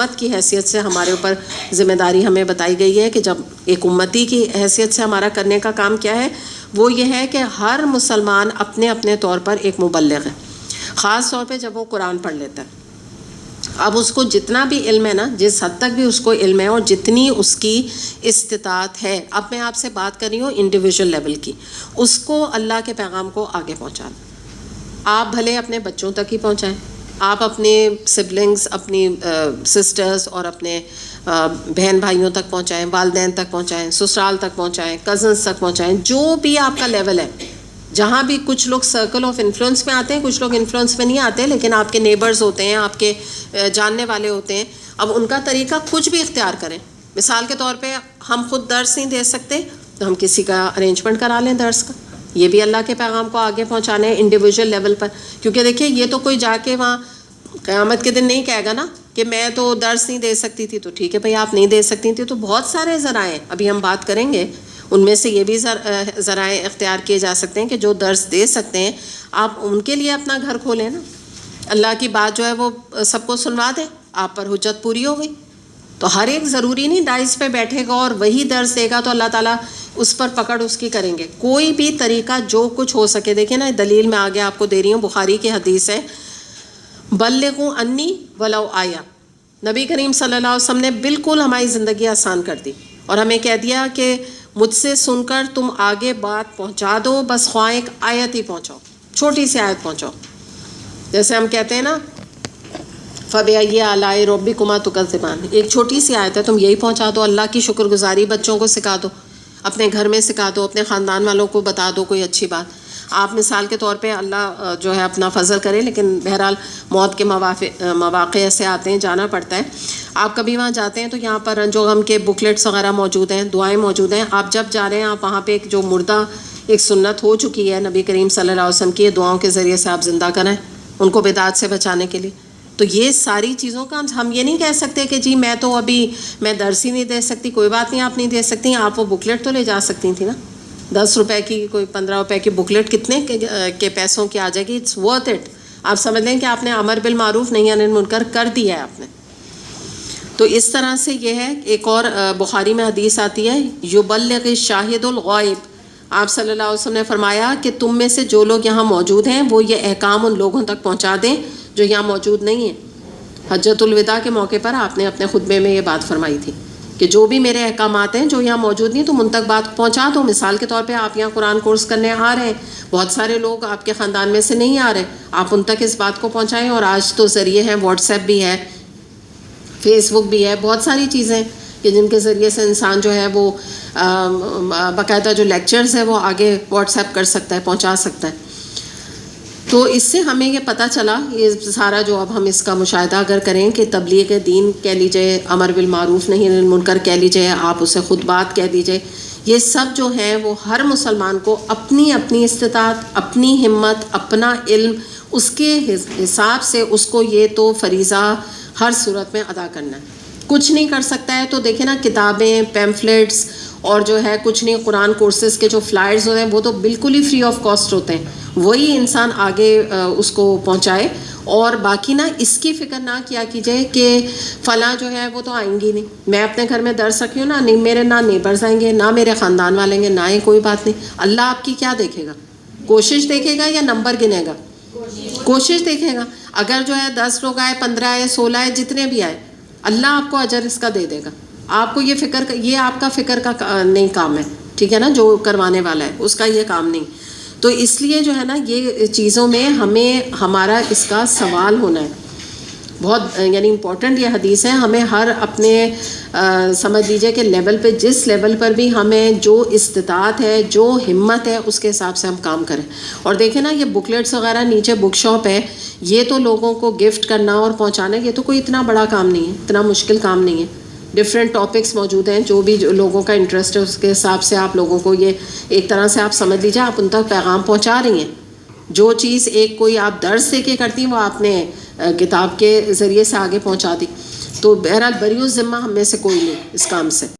امت کی حیثیت سے ہمارے اوپر ذمہ داری ہمیں بتائی گئی ہے کہ جب ایک امتی کی حیثیت سے ہمارا کرنے کا کام کیا ہے، وہ یہ ہے کہ ہر مسلمان اپنے اپنے طور پر ایک مبلغ ہے، خاص طور پہ جب وہ قرآن پڑھ لیتا ہے۔ اب اس کو جتنا بھی علم ہے نا، جس حد تک بھی اس کو علم ہے اور جتنی اس کی استطاعت ہے، اب میں آپ سے بات کر رہی ہوں انڈیویجول لیول کی، اس کو اللہ کے پیغام کو آگے پہنچانا۔ آپ بھلے اپنے بچوں تک ہی پہنچائیں، آپ اپنے سبلنگز، اپنی سسٹرز اور اپنے بہن بھائیوں تک پہنچائیں، والدین تک پہنچائیں، سسرال تک پہنچائیں، کزنس تک پہنچائیں، جو بھی آپ کا لیول ہے۔ جہاں بھی کچھ لوگ سرکل آف انفلوئنس میں آتے ہیں، کچھ لوگ انفلوئنس میں نہیں آتے، لیکن آپ کے نیبرز ہوتے ہیں، آپ کے جاننے والے ہوتے ہیں، اب ان کا طریقہ کچھ بھی اختیار کریں۔ مثال کے طور پہ ہم خود درس نہیں دے سکتے تو ہم کسی کا ارینجمنٹ کرا لیں درس کا، یہ بھی اللہ کے پیغام کو آگے پہنچانا ہے انڈیویجول لیول پر۔ کیونکہ دیکھیں یہ تو کوئی جا کے وہاں قیامت کے دن نہیں کہے گا نا کہ میں تو درس نہیں دے سکتی تھی، تو ٹھیک ہے بھائی آپ نہیں دے سکتی تھی، تو بہت سارے ذرائع ابھی ہم بات کریں گے، ان میں سے یہ بھی ذرائع اختیار کیے جا سکتے ہیں کہ جو درس دے سکتے ہیں آپ ان کے لیے اپنا گھر کھولیں نا، اللہ کی بات جو ہے وہ سب کو سنوا دیں، آپ پر حجت پوری ہو گئی۔ تو ہر ایک ضروری نہیں ڈائز پہ بیٹھے گا اور وہی درس دے گا تو اللہ تعالیٰ اس پر پکڑ اس کی کریں گے۔ کوئی بھی طریقہ جو کچھ ہو سکے، دیکھیں نا دلیل میں آگے آپ کو دے رہی ہوں، بخاری کی حدیث ہے، بلغوا انی ولو آیا۔ نبی کریم صلی اللہ علیہ وسلم نے بالکل ہماری زندگی آسان کر دی اور ہمیں کہہ دیا کہ مجھ سے سن کر تم آگے بات پہنچا دو، بس خواہ ایک آیت ہی پہنچاؤ، چھوٹی سی آیت پہنچاؤ۔ جیسے ہم کہتے ہیں نا فَبِأَيِّ آلَاءِ رَبِّكُمَا تُكَذِّبَانِ، ایک چھوٹی سی آیت ہے، تم یہی پہنچا دو، اللہ کی شکر گزاری بچوں کو سکھا دو، اپنے گھر میں سکھا دو، اپنے خاندان والوں کو بتا دو کوئی اچھی بات۔ آپ مثال کے طور پہ اللہ جو ہے اپنا فضل کرے، لیکن بہرحال موت کے مواقع ایسے آتے ہیں، جانا پڑتا ہے۔ آپ کبھی وہاں جاتے ہیں تو یہاں پر رنج و غم کے بکلیٹس وغیرہ موجود ہیں، دعائیں موجود ہیں۔ آپ جب جا رہے ہیں آپ وہاں پہ ایک جو مردہ ایک سنت ہو چکی ہے نبی کریم صلی اللہ علیہ وسلم کی، دعاؤں کے ذریعے سے آپ زندہ کریں ان کو بدعت سے بچانے کے لیے۔ تو یہ ساری چیزوں کا ہم یہ نہیں کہہ سکتے کہ جی میں تو ابھی میں درس ہی نہیں دے سکتی، کوئی بات نہیں آپ نہیں دے سکتی، آپ وہ بکلیٹ تو لے جا سکتی تھی نا، 10 روپے کی کوئی 15 روپے کی بکلیٹ کتنے کے پیسوں کی آ جائے گی، اٹس ورتھ اٹ۔ آپ سمجھ لیں کہ آپ نے امر بالمعروف نہی عن المنکر کر دیا ہے آپ نے۔ تو اس طرح سے یہ ہے۔ ایک اور بخاری میں حدیث آتی ہے، یبلغ الشاہد الغائب، آپ صلی اللہ علیہ وسلم نے فرمایا کہ تم میں سے جو لوگ یہاں موجود ہیں وہ یہ احکام ان لوگوں تک پہنچا دیں جو یہاں موجود نہیں ہیں۔ حجۃ الوداع کے موقع پر آپ نے اپنے خطبے میں یہ بات فرمائی تھی کہ جو بھی میرے احکامات ہیں جو یہاں موجود نہیں تم ان تک بات پہنچا دو۔ مثال کے طور پہ آپ یہاں قرآن کورس کرنے آ رہے ہیں، بہت سارے لوگ آپ کے خاندان میں سے نہیں آ رہے، آپ ان تک اس بات کو پہنچائیں۔ اور آج تو ذریعے ہیں، واٹس ایپ بھی ہے، فیس بک بھی ہے، بہت ساری چیزیں کہ جن کے ذریعے سے انسان جو ہے وہ باقاعدہ جو لیکچرز ہیں وہ آگے واٹس ایپ کر سکتا ہے، پہنچا سکتا ہے۔ تو اس سے ہمیں یہ پتہ چلا، یہ سارا جو اب ہم اس کا مشاہدہ اگر کریں کہ تبلیغ دین کہہ لیجئے، امر بالمعروف نہی عن المنکر کہہ لیجئے، آپ اسے خطبات کہہ دیجئے، یہ سب جو ہیں وہ ہر مسلمان کو اپنی اپنی استطاعت، اپنی ہمت، اپنا علم، اس کے حساب سے اس کو یہ تو فریضہ ہر صورت میں ادا کرنا ہے۔ کچھ نہیں کر سکتا ہے تو دیکھیں نا کتابیں، پیمفلیٹس اور جو ہے کچھ نہیں، قرآن کورسز کے جو فلائرز ہوتے ہیں وہ تو بالکل ہی فری آف کاسٹ ہوتے ہیں، وہی انسان آگے اس کو پہنچائے۔ اور باقی نا اس کی فکر نہ کیا کیجئے کہ فلاں جو ہے وہ تو آئیں گی نہیں، میں اپنے گھر میں درس رکھی ہوں نا، نہیں میرے نہ نیبرز آئیں گے، نہ میرے خاندان والے آئیں گے، نہ ہی کوئی بات نہیں۔ اللہ آپ کی کیا دیکھے گا؟ کوشش دیکھے گا یا نمبر گنے گا؟ کوشش دیکھے گا۔ اگر جو ہے 10 لوگ آئے، 15 آئے، 16 آئے، جتنے بھی آئے، اللہ آپ کو اجر اس کا دے دے گا۔ آپ کو یہ فکر، یہ آپ کا فکر کا نہیں کام ہے، ٹھیک ہے نا، جو کروانے والا ہے اس کا یہ کام نہیں۔ تو اس لیے جو ہے نا یہ چیزوں میں ہمیں ہمارا اس کا سوال ہونا ہے، بہت یعنی امپورٹنٹ یہ حدیث ہے۔ ہمیں ہر اپنے سمجھ لیجئے کہ لیول پہ، جس لیول پر بھی ہمیں جو استطاعت ہے، جو ہمت ہے، اس کے حساب سے ہم کام کریں۔ اور دیکھیں نا یہ بکلیٹس وغیرہ نیچے بک شاپ ہے، یہ تو لوگوں کو گفٹ کرنا اور پہنچانا یہ تو کوئی اتنا بڑا کام نہیں ہے، اتنا مشکل کام نہیں ہے۔ ڈفرینٹ ٹاپکس موجود ہیں، جو بھی لوگوں کا انٹرسٹ ہے اس کے حساب سے آپ لوگوں کو یہ ایک طرح سے آپ سمجھ لیجیے آپ ان تک پیغام پہنچا رہی ہیں۔ جو چیز ایک کوئی آپ درس دے کے کرتی ہیں وہ آپ نے کتاب کے ذریعے سے آگے پہنچا دی۔ تو بہرحال بری الذمہ ہم میں سے کوئی نہیں اس کام سے۔